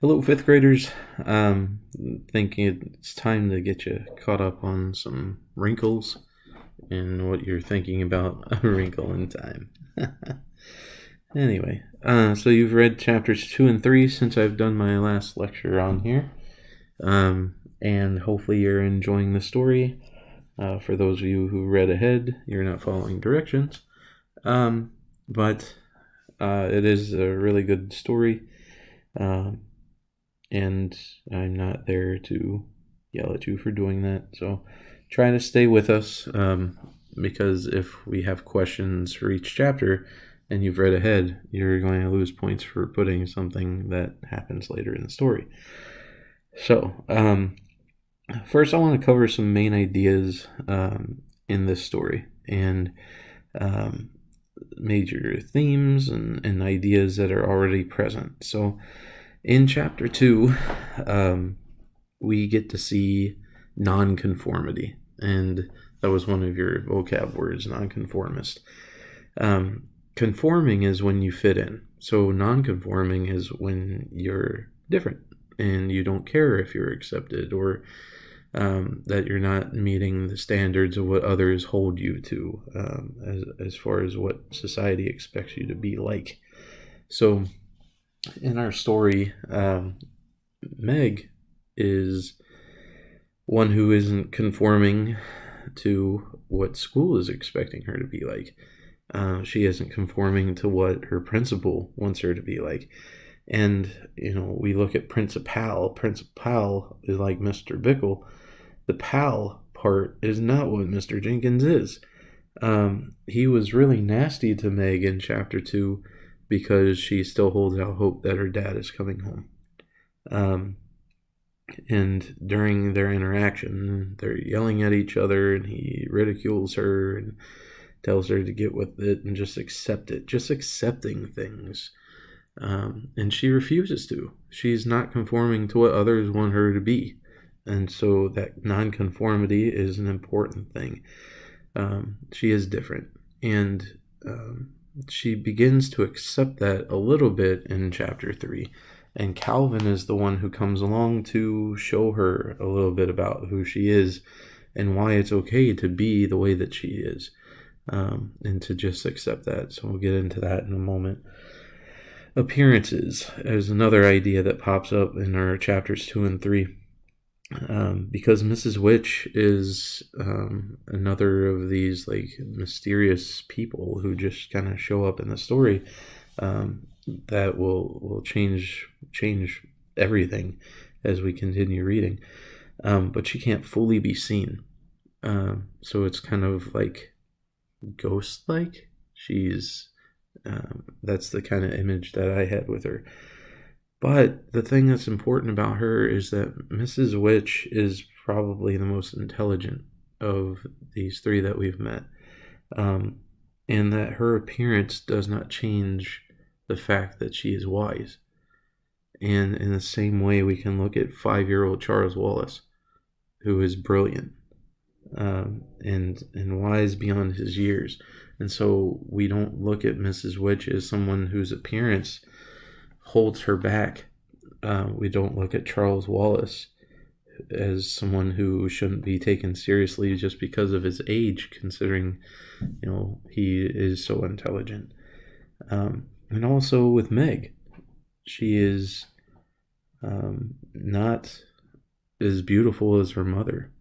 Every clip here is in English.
Hello, fifth graders. Thinking it's time to get you caught up on some wrinkles and what you're thinking about a wrinkle in time. Anyway, so you've read chapters 2 and 3 since I've done my last lecture on here. And hopefully you're enjoying the story. For those of you who read ahead, you're not following directions. But it is a really good story. And I'm not there to yell at you for doing that. So try to stay with us, because if we have questions for each chapter and you've read ahead, you're going to lose points for putting something that happens later in the story. So first I want to cover some main ideas in this story and major themes and ideas that are already present. So in chapter 2, we get to see nonconformity, and that was one of your vocab words, nonconformist. Conforming is when you fit in, so nonconforming is when you're different and you don't care if you're accepted or that you're not meeting the standards of what others hold you to, as far as what society expects you to be like. So in our story, Meg is one who isn't conforming to what school is expecting her to be like. She isn't conforming to what her principal wants her to be like. And, we look at Principal. Principal is like Mr. Bickle. The pal part is not what Mr. Jenkins is. He was really nasty to Meg in chapter 2 because she still holds out hope that her dad is coming home. And during their interaction, they're yelling at each other, and he ridicules her and tells her to get with it and just accept it, just accepting things. And she refuses to. She's not conforming to what others want her to be. And so that nonconformity is an important thing. She is different. And she begins to accept that a little bit in chapter 3. And Calvin is the one who comes along to show her a little bit about who she is and why it's okay to be the way that she is, and to just accept that. So we'll get into that in a moment. Appearances is another idea that pops up in our chapters 2 and 3. Because Mrs. Witch is another of these mysterious people who just kind of show up in the story, that will change everything as we continue reading. But she can't fully be seen, so it's kind of like ghost-like. She's that's the kind of image that I had with her. But the thing that's important about her is that Mrs. Witch is probably the most intelligent of these three that we've met. And that her appearance does not change the fact that she is wise. And in the same way, we can look at 5-year-old Charles Wallace, who is brilliant, and wise beyond his years. And so we don't look at Mrs. Witch as someone whose appearance holds her back. We don't look at Charles Wallace as someone who shouldn't be taken seriously just because of his age, considering he is so intelligent. And also with Meg, she is not as beautiful as her mother,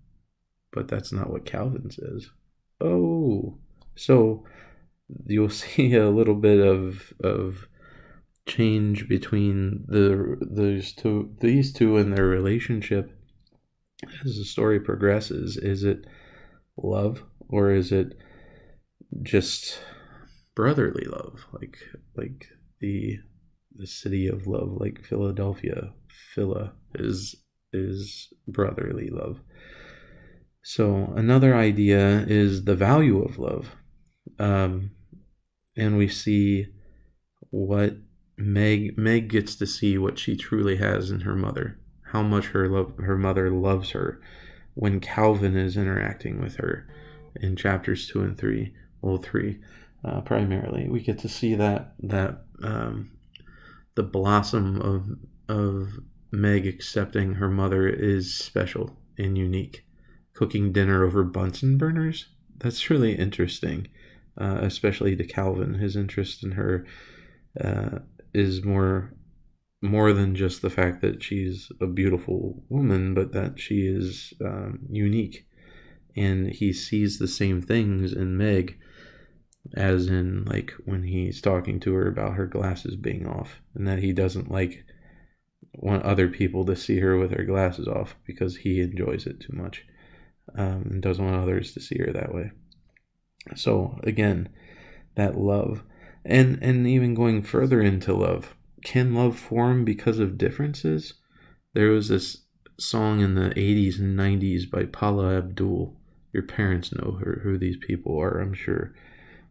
but that's not what Calvin says. Oh, so you'll see a little bit of change between these two and their relationship as the story progresses. Is it love, or is it just brotherly love, like the city of love, like Philadelphia? Phila is brotherly love. So another idea is the value of love, and we see what Meg gets to see what she truly has in her mother, how much her mother loves her when Calvin is interacting with her in chapters 2 and 3. Well, 3 primarily. We get to see that the blossom of Meg accepting her mother is special and unique. Cooking dinner over Bunsen burners? That's really interesting, especially to Calvin. His interest in her is more than just the fact that she's a beautiful woman, but that she is unique. And he sees the same things in Meg as in, like, when he's talking to her about her glasses being off, and that he doesn't want other people to see her with her glasses off because he enjoys it too much, and doesn't want others to see her that way. So again, that love, and even going further into love, can love form because of differences? There was this song in the 80s and 90s by Paula Abdul. Your parents know who these people are, I'm sure,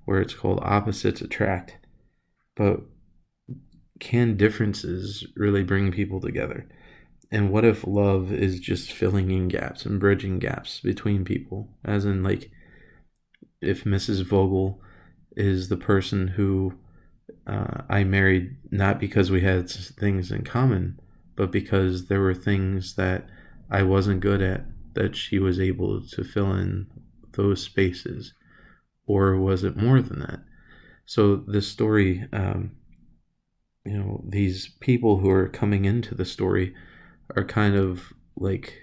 where it's called Opposites Attract. But can differences really bring people together? And what if love is just filling in gaps and bridging gaps between people? As in, like, if Mrs. Vogel is the person who I married not because we had things in common, but because there were things that I wasn't good at that she was able to fill in those spaces. Or was it more than that? So this story, these people who are coming into the story are kind of like,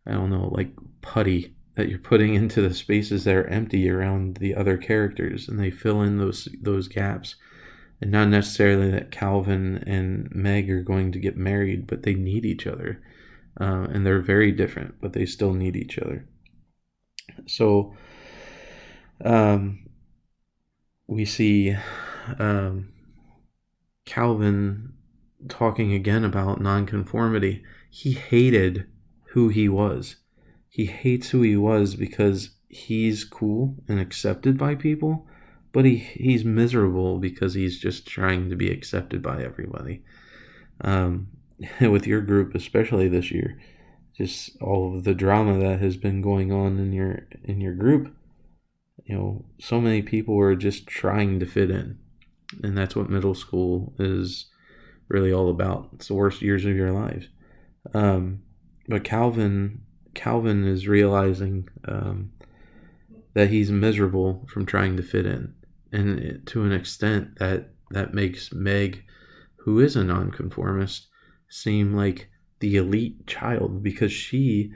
I don't know, like putty that you're putting into the spaces that are empty around the other characters, and they fill in those gaps. And not necessarily that Calvin and Meg are going to get married, but they need each other. And they're very different, but they still need each other. So we see Calvin talking again about nonconformity. He hated who he was. He hates who he was because he's cool and accepted by people, but he's miserable because he's just trying to be accepted by everybody. With your group, especially this year, just all of the drama that has been going on in your group, so many people are just trying to fit in, and that's what middle school is really all about. It's the worst years of your lives. But Calvin is realizing that he's miserable from trying to fit in, and to an extent that makes Meg, who is a nonconformist, seem like the elite child, because she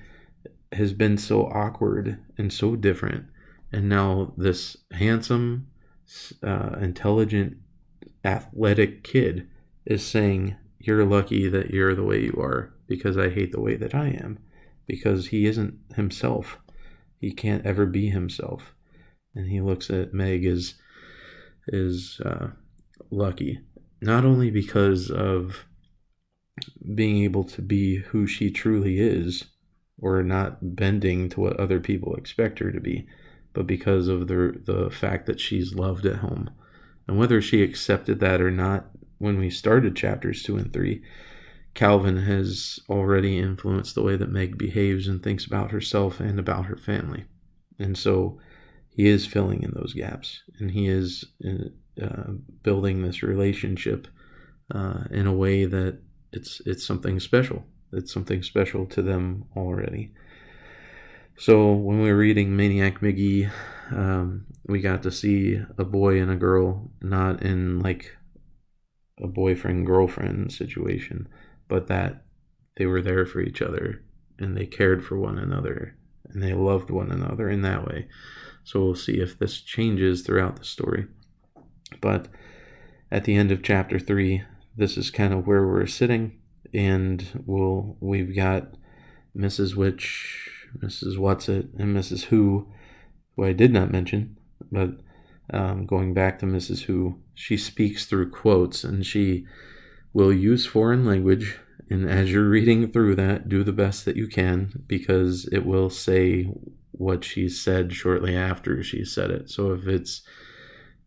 has been so awkward and so different, and now this handsome, intelligent, athletic kid is saying, "You're lucky that you're the way you are, because I hate the way that I am," because he isn't himself. He can't ever be himself. And he looks at Meg as lucky, not only because of being able to be who she truly is, or not bending to what other people expect her to be, but because of the fact that she's loved at home. And whether she accepted that or not, when we started chapters 2 and 3, Calvin has already influenced the way that Meg behaves and thinks about herself and about her family. And so he is filling in those gaps, and he is building this relationship in a way that it's something special. It's something special to them already. So when we were reading Maniac Miggy, we got to see a boy and a girl, not in like a boyfriend-girlfriend situation, but that they were there for each other, and they cared for one another, and they loved one another in that way. So we'll see if this changes throughout the story. But at the end of chapter 3, this is kind of where we're sitting, and we've got Mrs. Witch, Mrs. Whatsit, and Mrs. Who I did not mention, but going back to Mrs. Who, she speaks through quotes, and she will use foreign language, and as you're reading through that, do the best that you can, because it will say what she said shortly after she said it. So if it's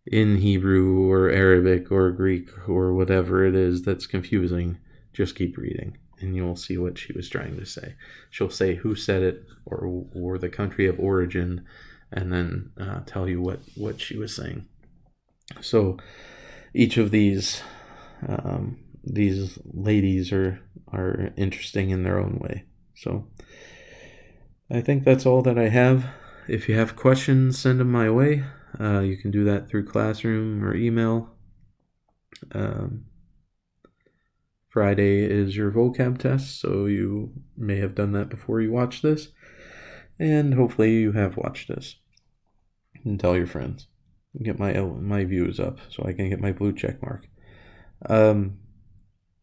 in Hebrew or Arabic or Greek or whatever it is that's confusing, just keep reading, and you'll see what she was trying to say. She'll say who said it, or the country of origin, and then tell you what she was saying. So each of these these ladies are interesting in their own way. So I think that's all that I have. If you have questions, send them my way. You can do that through Classroom or email. Friday is your vocab test, so you may have done that before you watch this, and hopefully you have watched this. And tell your friends. Get my views up so I can get my blue check mark.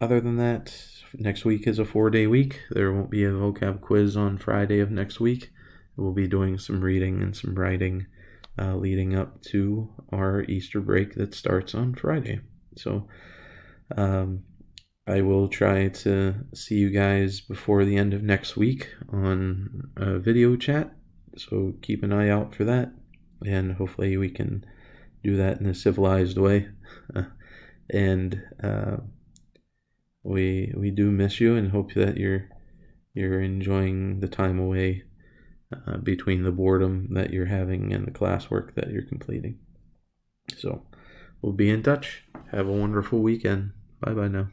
Other than that, next week is a 4-day week. There won't be a vocab quiz on Friday of next week. We'll be doing some reading and some writing leading up to our Easter break that starts on Friday. So I will try to see you guys before the end of next week on a video chat. So keep an eye out for that, and hopefully we can do that in a civilized way. And we do miss you, and hope that you're enjoying the time away between the boredom that you're having and the classwork that you're completing. So we'll be in touch. Have a wonderful weekend. Bye bye now.